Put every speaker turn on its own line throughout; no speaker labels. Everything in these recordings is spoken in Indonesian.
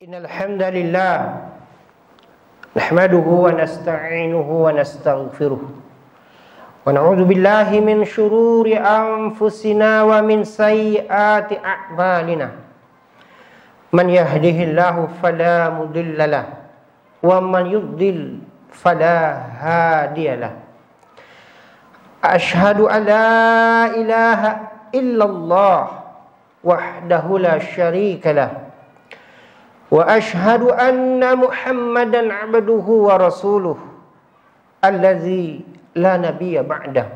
Innal hamdalillah nahmaduhu wa nasta'inuhu wa nastaghfiruh wa na'udzu billahi min shururi anfusina wa min sayyiati a'malina. Man yahdihillahu fala mudilla lahu wa man yudlil fala hadiya lahu. Ashhadu an la ilaha illallah wahdahu la syarika lahu wa ashhadu anna Muhammadan abduhu wa rasuluh allazi la nabiyya ba'dah.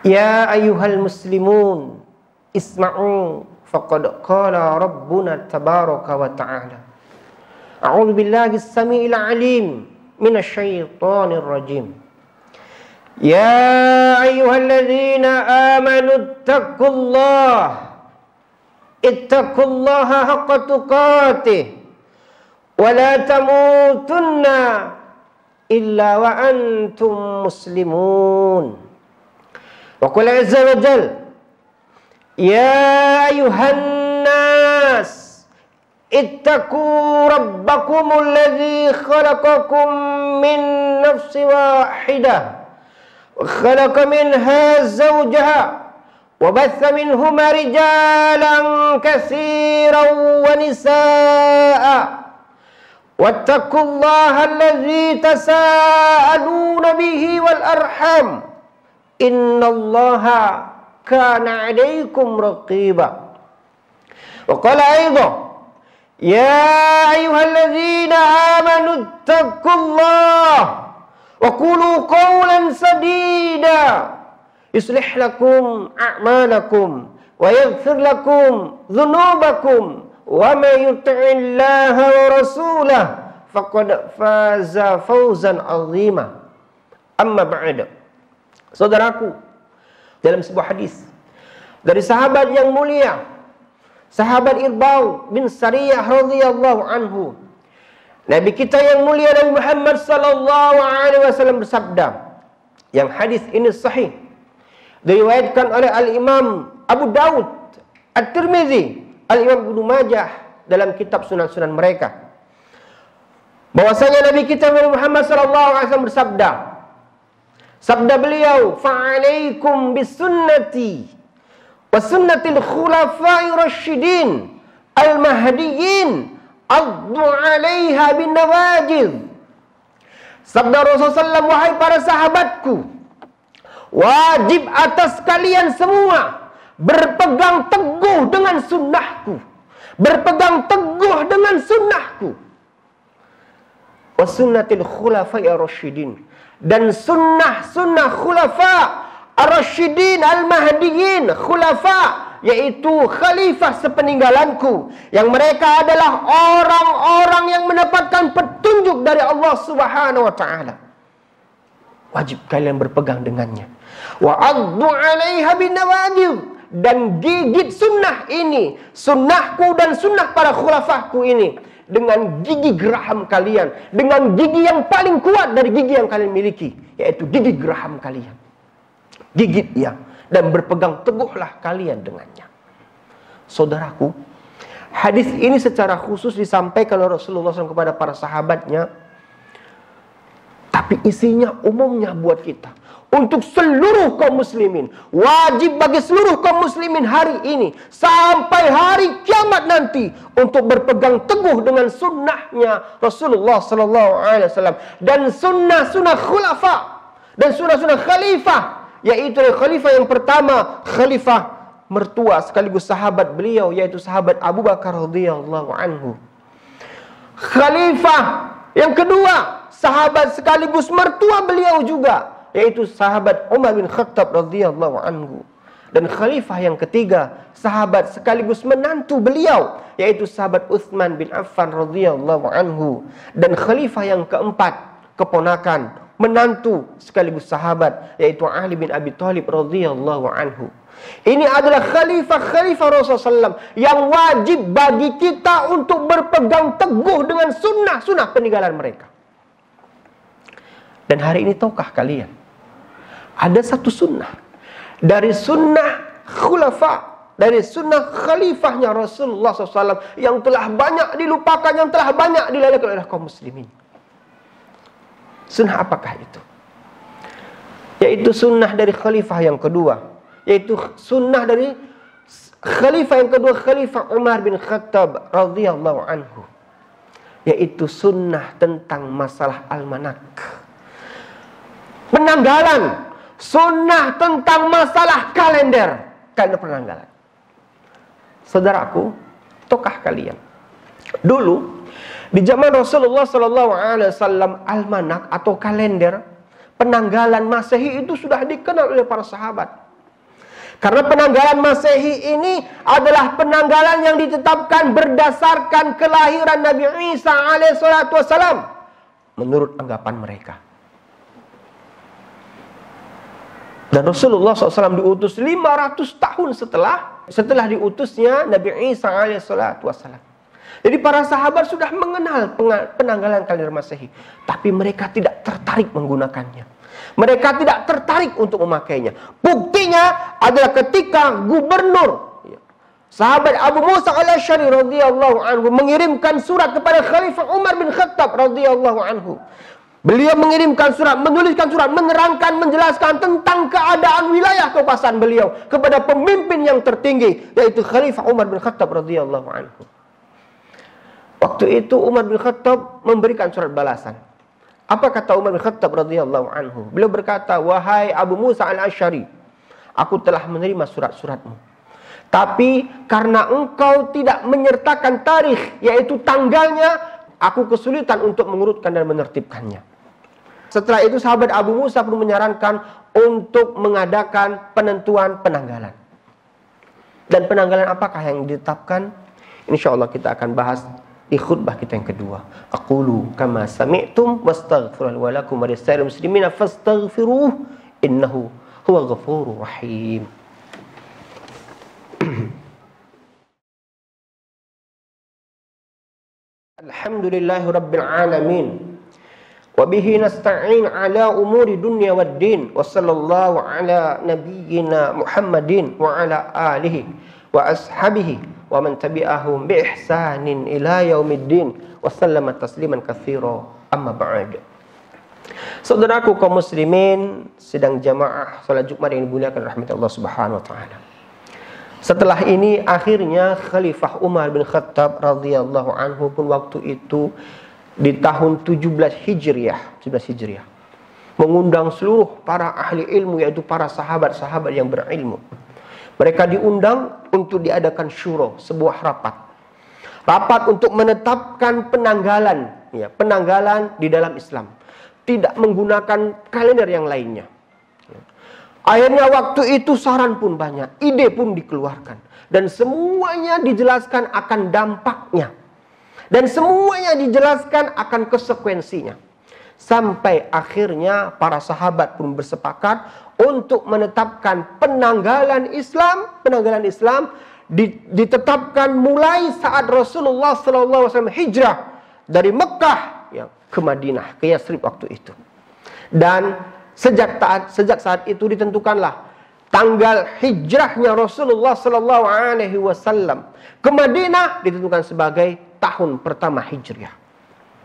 Ya ayyuhal muslimun isma'u faqad qala rabbuna tabaraka wa ta'ala. A'udzu billahi as-sami'il 'alim minasy syaithanir rajim. Ya ayyuhalladzina amanu taqullaha ittaqullaha haqqa tuqatih wa la tamutunna illa wa antum muslimun. Wa qala azza wa jalla ya ayuhan nas ittaqu rabbakumul ladzi khalaqakum min nafsin wahidah wa khalaqa minha zawjaha وبث منهما رجالا كثيرا ونساء واتقوا الله الذي تساءلون به والأرحام إن الله كان عليكم رقيبا. وقال أيضا يا أيها الذين آمنوا اتقوا الله وقولوا قولا سديدا yuslih lakum a'malakum wa yaghfir lakum dhunubakum wa may yuti'illaha wa rasulahu faqad faza fawzan 'azima. Amma ba'd. Saudaraku, dalam sebuah hadis dari sahabat yang mulia, sahabat Irbad bin Sariyah radhiyallahu anhu, Nabi kita yang mulia Nabi Muhammad sallallahu alaihi wasallam bersabda, yang hadis ini sahih, diriwayatkan oleh Al-Imam Abu Daud, At-Tirmizi, Al-Imam Ibnu Majah dalam kitab sunan-sunan mereka, bahwasanya Nabi kita Muhammad sallallahu alaihi wasallam bersabda, sabda beliau, fa'alaikum bisunnati wa sunnatil khulafa'ir rasyidin al-mahdiyyin addu 'alaiha bin nawajid. Sabda Rasulullah SAW, wahai para sahabatku, wajib atas kalian semua berpegang teguh dengan sunnahku, berpegang teguh dengan sunnahku, wa sunnatil khulafa'i ar-rasyidin, dan sunnah khulafa ar-rasyidin al-mahdiyyin. Khulafa yaitu khalifah sepeninggalanku, yang mereka adalah orang-orang yang mendapatkan petunjuk dari Allah Subhanahu wa taala. Wajib kalian berpegang dengannya. Wa addu 'alaiha bin nawajid, dan gigit sunnah ini, sunnahku dan sunnah para khulafahku ini, dengan gigi geraham kalian, dengan gigi yang paling kuat dari gigi yang kalian miliki, yaitu gigi geraham kalian. Gigit ya, dan berpegang teguhlah kalian dengannya. Saudaraku, hadis ini secara khusus disampaikan oleh Rasulullah SAW kepada para sahabatnya, tapi isinya umumnya buat kita, untuk seluruh kaum muslimin. Wajib bagi seluruh kaum muslimin hari ini sampai hari kiamat nanti untuk berpegang teguh dengan sunnahnya Rasulullah SAW, dan sunnah-sunnah khulafa dan sunnah-sunnah khalifah, yaitu khalifah yang pertama, khalifah mertua sekaligus sahabat beliau, yaitu sahabat Abu Bakar radhiyallahu anhu. Khalifah yang kedua, sahabat sekaligus mertua beliau juga, yaitu sahabat Umar bin Khattab radhiyallahu anhu. Dan khalifah yang ketiga, sahabat sekaligus menantu beliau, yaitu sahabat Utsman bin Affan radhiyallahu anhu. Dan khalifah yang keempat, keponakan, menantu sekaligus sahabat, yaitu Ali bin Abi Thalib radhiyallahu anhu. Ini adalah khalifah-khalifah Rasulullah SAW yang wajib bagi kita untuk berpegang teguh dengan sunnah-sunnah peninggalan mereka. Dan hari ini tahukah kalian, ada satu sunnah dari sunnah khulafa dari sunnah khalifahnya Rasulullah SAW yang telah banyak dilupakan, yang telah banyak dilalaikan oleh kaum muslimin. Sunnah apakah itu? Yaitu sunnah dari khalifah yang kedua, yaitu sunnah dari khalifah yang kedua, Khalifah Umar bin Khattab radhiyallahu anhu, yaitu sunnah tentang masalah almanak, penanggalan, sunnah tentang masalah kalender penanggalan. Saudaraku, tahukah kalian, dulu di zaman Rasulullah SAW, almanak atau kalender penanggalan Masehi itu sudah dikenal oleh para sahabat. Karena penanggalan Masehi ini adalah penanggalan yang ditetapkan berdasarkan kelahiran Nabi Isa alaihissalam menurut anggapan mereka. Dan Rasulullah SAW diutus 500 tahun setelah diutusnya Nabi Isa alaihissalam. Jadi para sahabat sudah mengenal penanggalan kalender Masehi, tapi mereka tidak tertarik menggunakannya. Mereka tidak tertarik untuk memakainya. Buktinya adalah ketika gubernur, sahabat Abu Musa al-Asy'ari radhiyallahu anhu mengirimkan surat kepada Khalifah Umar bin Khattab radhiyallahu anhu. Beliau mengirimkan surat, menuliskan surat, menerangkan, menjelaskan tentang keadaan wilayah kekuasaan beliau kepada pemimpin yang tertinggi, yaitu Khalifah Umar bin Khattab radhiyallahu anhu. Waktu itu Umar bin Khattab memberikan surat balasan. Apa kata Umar bin Khattab radhiyallahu anhu? Beliau berkata, "Wahai Abu Musa al-Asy'ari, aku telah menerima surat-suratmu. Tapi karena engkau tidak menyertakan tarikh, yaitu tanggalnya, aku kesulitan untuk mengurutkan dan menertibkannya." Setelah itu sahabat Abu Musa pun menyarankan untuk mengadakan penentuan penanggalan. Dan penanggalan apakah yang ditetapkan? InsyaAllah kita akan bahas di khutbah kita yang kedua. Aqulu kama sami'tum wastaghfiru wa lakum wa lisa'iril muslimina fastaghfiruh innahu huwal ghafurur rahim. Alhamdulillahi rabbil alamin. Wa bihi nasta'in ala umuri dunya wad din. Wa sallallahu ala nabiyyina Muhammadin wa ala alihi wa ashabihi wa man tabi'ahum bi ihsanin ila yaumiddin wa sallama tasliman katsira. Amma ba'd. Saudaraku kaum muslimin sidang jamaah salat Jumat yang dimuliakan rahmat Allah Subhanahu wa taala. Setelah ini akhirnya Khalifah Umar bin Khattab radhiyallahu anhu pun waktu itu di tahun 17 Hijriah mengundang seluruh para ahli ilmu, yaitu para sahabat-sahabat yang berilmu. Mereka diundang untuk diadakan syuro, sebuah rapat untuk menetapkan penanggalan di dalam Islam, tidak menggunakan kalender yang lainnya. Akhirnya waktu itu saran pun banyak, ide pun dikeluarkan, dan semuanya dijelaskan akan dampaknya, dan semuanya dijelaskan akan konsekuensinya. Sampai akhirnya para sahabat pun bersepakat untuk menetapkan penanggalan Islam. Penanggalan Islam ditetapkan mulai saat Rasulullah SAW hijrah dari Mekah ke Madinah, ke Yathrib waktu itu. Dan sejak saat itu ditentukanlah tanggal hijrahnya Rasulullah SAW ke Madinah ditentukan sebagai tahun pertama Hijriah.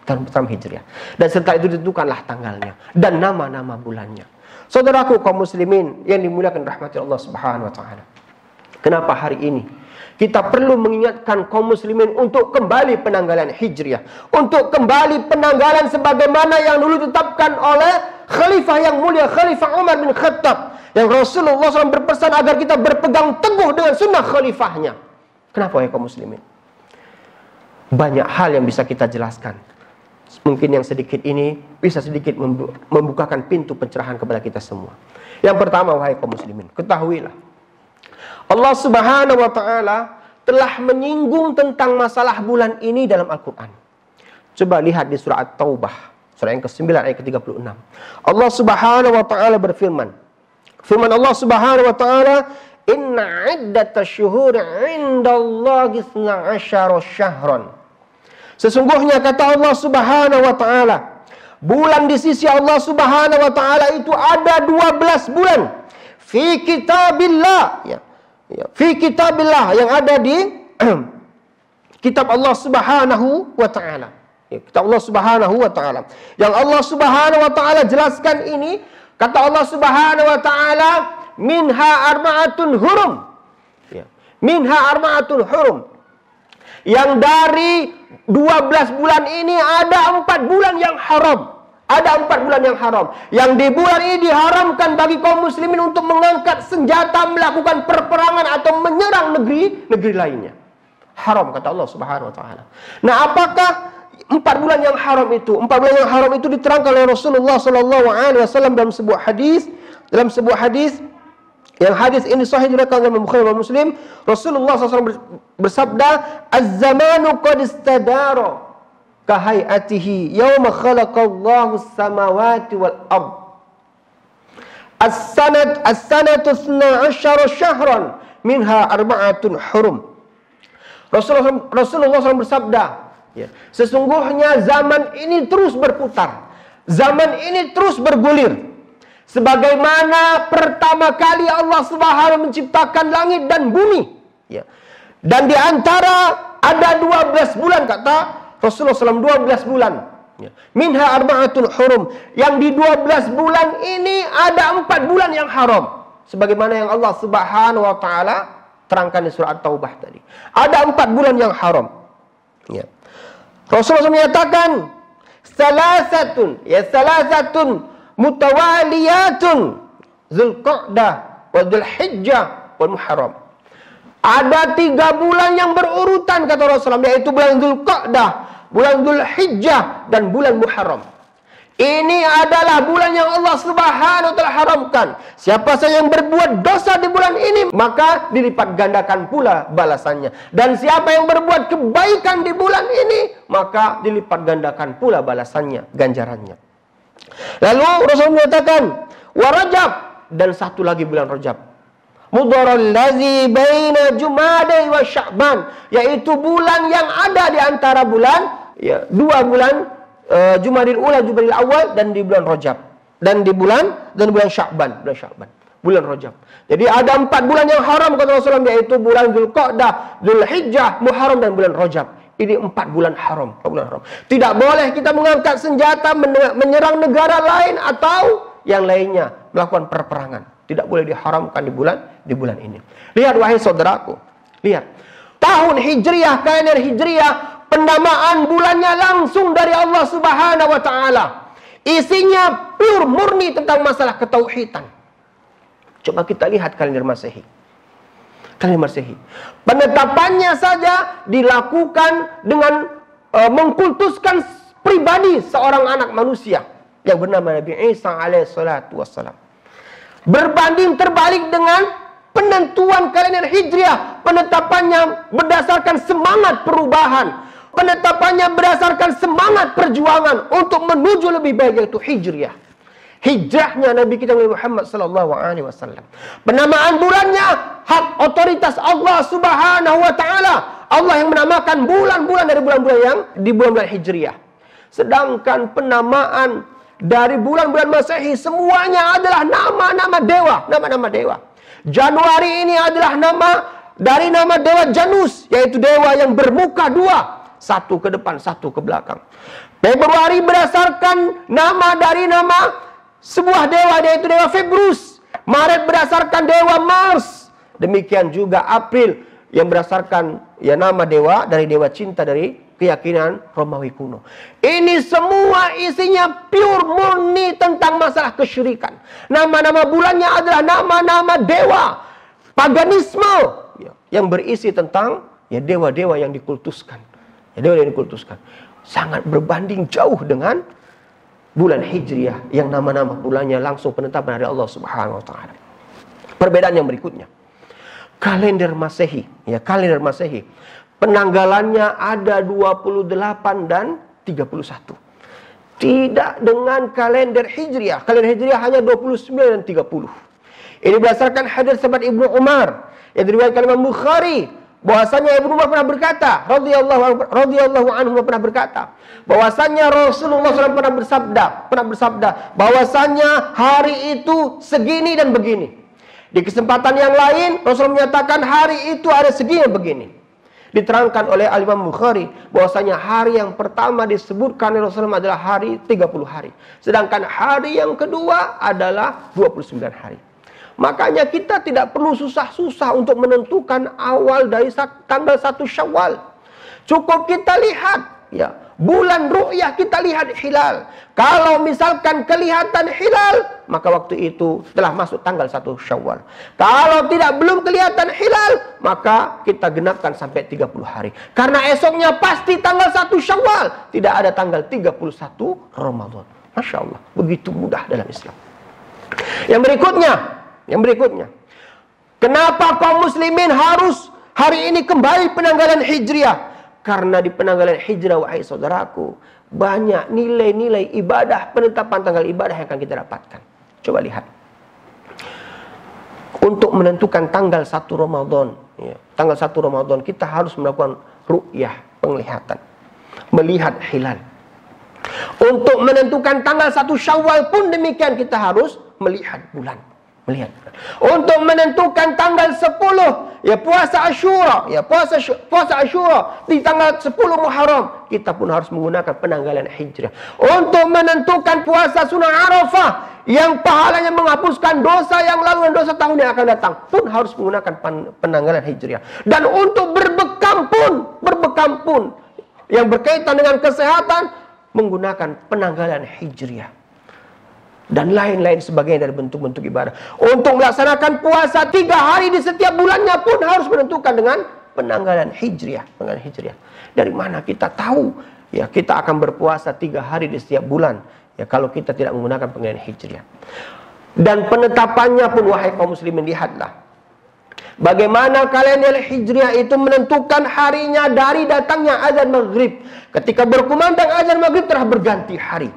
Tahun pertama Hijriah. Dan setelah itu ditentukanlah tanggalnya dan nama-nama bulannya. Saudaraku kaum muslimin yang dimuliakan rahmati Allah Subhanahu wa taala. Kenapa hari ini kita perlu mengingatkan kaum muslimin untuk kembali penanggalan Hijriah, untuk kembali penanggalan sebagaimana yang dulu ditetapkan oleh Khalifah yang mulia, Khalifah Umar bin Khattab, yang Rasulullah SAW berpesan agar kita berpegang teguh dengan sunnah khalifahnya. Kenapa ya kaum muslimin? Banyak hal yang bisa kita jelaskan. Mungkin yang sedikit ini bisa sedikit membukakan pintu pencerahan kepada kita semua. Yang pertama, wahai kaum muslimin, ketahuilah Allah Subhanahu wa taala telah menyinggung tentang masalah bulan ini dalam Al-Qur'an. Coba lihat di surah At-Taubah, surah yang ke-9 ayat ke-36. Allah Subhanahu wa taala berfirman. Firman Allah Subhanahu wa taala, "Inna 'iddatash syuhuri 'indallahi 12 syahran." Sesungguhnya kata Allah Subhanahu wa taala, bulan di sisi Allah Subhanahu wa taala itu ada 12 bulan. Fi kitabillah, Ya, fi kitabillah, yang ada di kitab Allah Subhanahu wa taala. Ya, kitab Allah Subhanahu wa taala. Yang Allah Subhanahu wa taala jelaskan ini, kata Allah Subhanahu wa taala, minha arba'atun hurum. Ya, minha arba'atun hurum. Yang dari 12 bulan ini ada 4 bulan yang haram. Ada 4 bulan yang haram. Yang di bulan ini diharamkan bagi kaum muslimin untuk mengangkat senjata, melakukan perperangan atau menyerang negeri lainnya. Haram, kata Allah Subhanahu wa taala. Nah, apakah 4 bulan yang haram itu? 4 bulan yang haram itu diterangkan oleh Rasulullah sallallahu alaihi wasallam dalam sebuah hadis. Yang hadis ini sahih diriwayatkan oleh Bukhari dan Muslim. Rasulullah SAW bersabda, "Az-zamanu qad istadara kahayatihi yawma khalaqallahu as-samawati wal ard. As-sanatu 12 syahran minha arba'atun hurum." Rasulullah SAW bersabda, ya, sesungguhnya zaman ini terus berputar, zaman ini terus bergulir, sebagaimana pertama kali Allah Subhanahu menciptakan langit dan bumi, ya. Dan di antara ada 12 bulan, kata Rasulullah SAW, 12 bulan, ya. Minha arba'atun hurum. Yang di 12 bulan ini ada 4 bulan yang haram, sebagaimana yang Allah Subhanahu wa taala terangkan di surah At-Taubah tadi. Ada 4 bulan yang haram, ya. Rasulullah SAW menyatakan, salasatun mutawaliyatun Zulqa'dah wa Dzulhijjah wal Muharram. Ada 3 bulan yang berurutan, kata Rasulullah, yaitu bulan Zulqa'dah, bulan Dzulhijjah, dan bulan Muharram. Ini adalah bulan yang Allah Subhanahu wa taala haramkan. Siapa saja yang berbuat dosa di bulan ini, maka dilipat gandakan pula balasannya. Dan siapa yang berbuat kebaikan di bulan ini, maka dilipat gandakan pula balasannya, ganjarannya. Lalu Rasul menyatakan, wa Rajab, dan satu lagi bulan Rajab, mudharal ladzi baina Jumada wa Sya'ban, yaitu bulan yang ada di antara bulan, ya, 2 bulan, Jumadil Ula, Jumadil Awal, dan di bulan Rajab, dan bulan Sya'ban, bulan Rajab. Jadi ada 4 bulan yang haram, kata Rasulullah, yaitu bulan Dzulqa'dah, Dzulhijjah, Muharram, dan bulan Rajab. Ini 4 bulan haram, 4 bulan haram. Tidak boleh kita mengangkat senjata menyerang negara lain atau yang lainnya, melakukan perperangan. Tidak boleh diharamkan di bulan ini. Lihat wahai saudaraku, lihat. Tahun Hijriyah, kalender Hijriyah, pendamaan bulannya langsung dari Allah Subhanahu wa taala. Isinya pure murni tentang masalah ketauhidan. Coba kita lihat kalender Masehi. Kalender Masehi. Penetapannya saja dilakukan dengan mengkultuskan pribadi seorang anak manusia yang bernama Nabi Isa alaihi salatu wassalam. Berbanding terbalik dengan penentuan kalender Hijriah, penetapannya berdasarkan semangat perubahan, penetapannya berdasarkan semangat perjuangan untuk menuju lebih baik, yaitu Hijriah. Hijrahnya Nabi kita Muhammad sallallahu alaihi wasallam. Penamaan bulannya hak otoritas Allah Subhanahu wa taala. Allah yang menamakan bulan-bulan dari bulan-bulan yang di bulan-bulan Hijriah. Sedangkan penamaan dari bulan-bulan Masehi semuanya adalah nama-nama dewa, nama-nama dewa. Januari ini adalah dari nama dewa Janus, yaitu dewa yang bermuka 2, satu ke depan, satu ke belakang. Februari berdasarkan dari nama sebuah dewa, yaitu dewa Februus. Maret berdasarkan dewa Mars. Demikian juga April yang berdasarkan nama dewa dari dewa cinta dari keyakinan Romawi kuno. Ini semua isinya pure murni tentang masalah kesyirikan. Nama-nama bulannya adalah nama-nama dewa, paganisme, yang berisi tentang dewa-dewa yang dikultuskan. Dewa yang dikultuskan. Sangat berbanding jauh dengan bulan Hijriah yang nama-nama bulannya langsung penetapan dari Allah Subhanahu wa taala. Perbedaan yang berikutnya. Kalender Masehi, kalender Masehi. Penanggalannya ada 28 dan 31. Tidak dengan kalender Hijriah. Kalender Hijriah hanya 29 dan 30. Ini berdasarkan hadis sahabat Ibnu Umar yang diriwayatkan Imam Bukhari, bahwasanya Ibnu Umar pernah berkata, radhiyallahu anhu pernah berkata, bahwasanya Rasulullah SAW pernah bersabda, bahwasanya hari itu segini dan begini. Di kesempatan yang lain, Rasul menyatakan hari itu ada seginya begini. Diterangkan oleh Al-Imam Bukhari bahwasanya hari yang pertama disebutkan oleh Rasulullah adalah hari 30 hari. Sedangkan hari yang kedua adalah 29 hari. Makanya kita tidak perlu susah-susah untuk menentukan awal dari tanggal 1 Syawal. Cukup kita lihat, ya, bulan ru'yah, kita lihat hilal. Kalau misalkan kelihatan hilal, maka waktu itu telah masuk tanggal 1 Syawal. Kalau belum kelihatan hilal, maka kita genapkan sampai 30 hari. Karena esoknya pasti tanggal 1 Syawal, tidak ada tanggal 31 Ramadan. Masya Allah, begitu mudah dalam Islam. Yang berikutnya, kenapa kaum muslimin harus hari ini kembali penanggalan Hijriah? Karena di penanggalan Hijrah, wahai saudaraku, banyak nilai-nilai ibadah, penetapan tanggal ibadah yang akan kita dapatkan. Coba lihat. Untuk menentukan tanggal 1 Ramadan, ya, tanggal 1 Ramadan kita harus melakukan ru'yah, penglihatan, melihat hilal. Untuk menentukan tanggal 1 Syawal pun demikian, kita harus melihat bulan. Untuk menentukan tanggal 10, ya, puasa Asyura, ya, puasa Asyura di tanggal 10 Muharram, kita pun harus menggunakan penanggalan Hijriah. Untuk menentukan puasa Sunnah Arafah yang pahalanya menghapuskan dosa yang lalu dan dosa tahun yang akan datang, pun harus menggunakan penanggalan Hijriah. Dan untuk berbekam pun yang berkaitan dengan kesehatan, menggunakan penanggalan Hijriah. Dan lain-lain sebagainya dari bentuk-bentuk ibadah. Untuk melaksanakan puasa 3 hari di setiap bulannya pun harus menentukan dengan penanggalan Hijriah. Dari mana kita tahu, ya, kita akan berpuasa 3 hari di setiap bulan, ya, kalau kita tidak menggunakan penanggalan Hijriah. Dan penetapannya pun, wahai kaum muslimin, lihatlah bagaimana kalender Hijriah itu menentukan harinya dari datangnya azan maghrib. Ketika berkumandang azan maghrib telah berganti hari.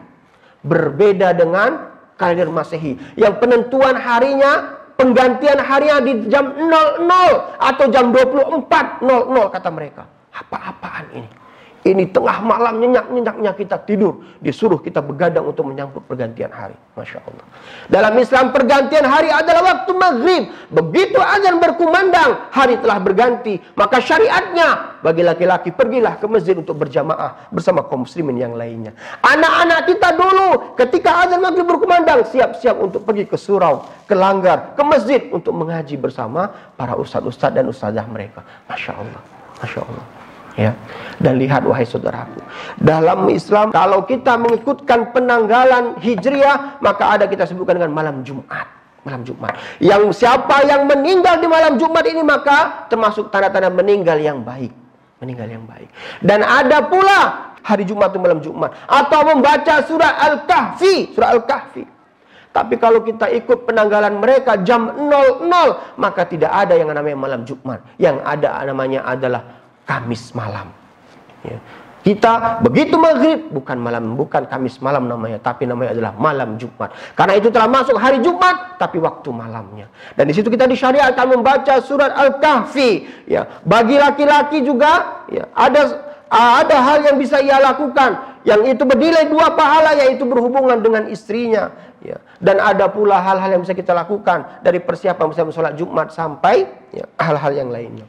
Berbeda dengan kalender Masehi yang penentuan harinya, penggantian harinya di jam 00 atau jam 24.00 kata mereka. Apa-apaan ini? Ini tengah malam nyenyak-nyenyaknya kita tidur, disuruh kita begadang untuk menyambut pergantian hari. Masya Allah. Dalam Islam pergantian hari adalah waktu maghrib. Begitu azan berkumandang, hari telah berganti. Maka syariatnya bagi laki-laki, pergilah ke masjid untuk berjamaah bersama kaum muslimin yang lainnya. Anak-anak kita dulu ketika azan maghrib berkumandang, siap-siap untuk pergi ke surau, ke langgar, ke masjid untuk mengaji bersama para ustaz-ustaz dan ustazah mereka. Masya Allah. Masya Allah. Ya. Dan lihat, wahai saudaraku, dalam Islam kalau kita mengikutkan penanggalan Hijriah, maka ada kita sebutkan dengan malam Jumat. Yang siapa yang meninggal di malam Jumat ini, maka termasuk tanda-tanda meninggal yang baik. Dan ada pula hari Jumat itu malam Jumat, atau membaca surah Al-Kahfi. Tapi kalau kita ikut penanggalan mereka jam 00, maka tidak ada yang namanya malam Jumat. Yang ada namanya adalah Kamis malam. Ya. Kita begitu maghrib, bukan Kamis malam namanya, tapi namanya adalah malam Jumat. Karena itu telah masuk hari Jumat, tapi waktu malamnya. Dan di situ kita disyariatkan membaca surat Al-Kahfi. Ya. Bagi laki-laki juga, ya, ada hal yang bisa ia lakukan, yang itu bernilai 2 pahala, yaitu berhubungan dengan istrinya. Ya. Dan ada pula hal-hal yang bisa kita lakukan dari persiapan sholat Jumat sampai, ya, hal-hal yang lainnya.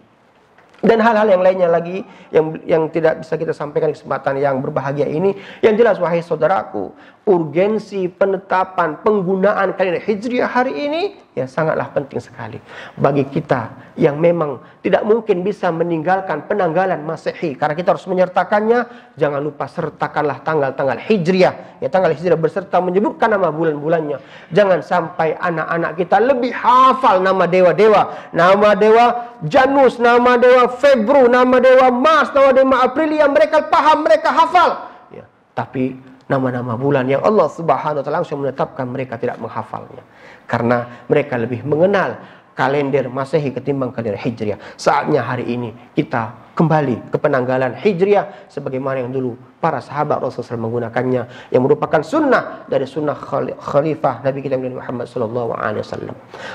Dan hal-hal yang lainnya lagi yang tidak bisa kita sampaikan di kesempatan yang berbahagia ini. Yang jelas, wahai saudaraku, urgensi penetapan penggunaan kalender Hijriah hari ini ya sangatlah penting sekali bagi kita yang memang tidak mungkin bisa meninggalkan penanggalan Masehi, karena kita harus menyertakannya. Jangan lupa sertakanlah tanggal-tanggal Hijriah, ya, tanggal Hijriah berserta menyebutkan nama bulan-bulannya. Jangan sampai anak-anak kita lebih hafal nama dewa-dewa, nama dewa Janus, nama dewa Febru, nama dewa Mars, nama dewa Aprilia, mereka paham, mereka hafal, ya, tapi nama-nama bulan yang Allah Subhanahu wa taala langsung menetapkan, mereka tidak menghafalnya karena mereka lebih mengenal kalender Masehi ketimbang kalender Hijriah. Saatnya hari ini kita kembali ke penanggalan Hijriah sebagaimana yang dulu para sahabat Rasulullah SAW menggunakannya, yang merupakan sunnah dari sunnah khalifah Nabi kita Muhammad SAW.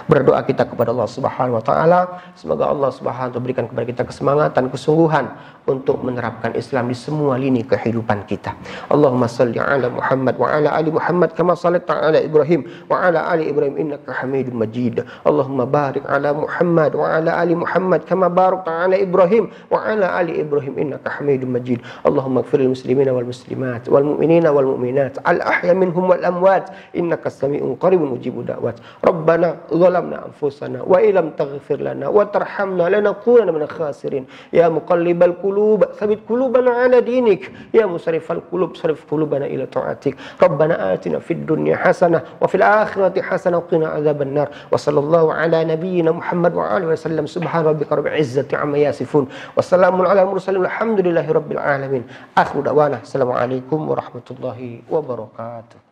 Berdoa kita kepada Allah Subhanahu Wa Taala, semoga Allah Subhanahu Wa Taala berikan kepada kita kesemangatan, kesungguhan untuk menerapkan Islam di semua lini kehidupan kita. Allahumma salli ala Muhammad wa ala ali Muhammad kama shallaita ala Ibrahim wa ala ali Ibrahim innaka Hamidum Majid. Allahumma barik ala Muhammad wa ala ali Muhammad kama barakta ala Ibrahim wa ala ali Ibrahim innaka Hamidum Majid. Allahumma ighfir lil muslimina wal muslimat wal mu'minina wal mu'minat al ahya minhum wal amwat innaka sami'un qaribun mujibud da'wat. Rabbana zalamna anfusana wa illam taghfir lana wa tarhamna lanakunanna minal khasirin. Ya muqallibal qulub tsabbit qulubana ala dinik. Ya musarrifal qulub sarif qulubana ila ta'atik. Rabbana atina fid dunya hasanah wa fil akhirati hasanah wa qina adzaban nar. Wa sallallahu ala nabiyyina Muhammad wa alihi wasallam. Subhana rabbika rabbil izzati amma yasifun. Wassalamun ala mursalin walhamdulillahi rabbil alamin. Akhiru da'wana. Assalamualaikum warahmatullahi wabarakatuh.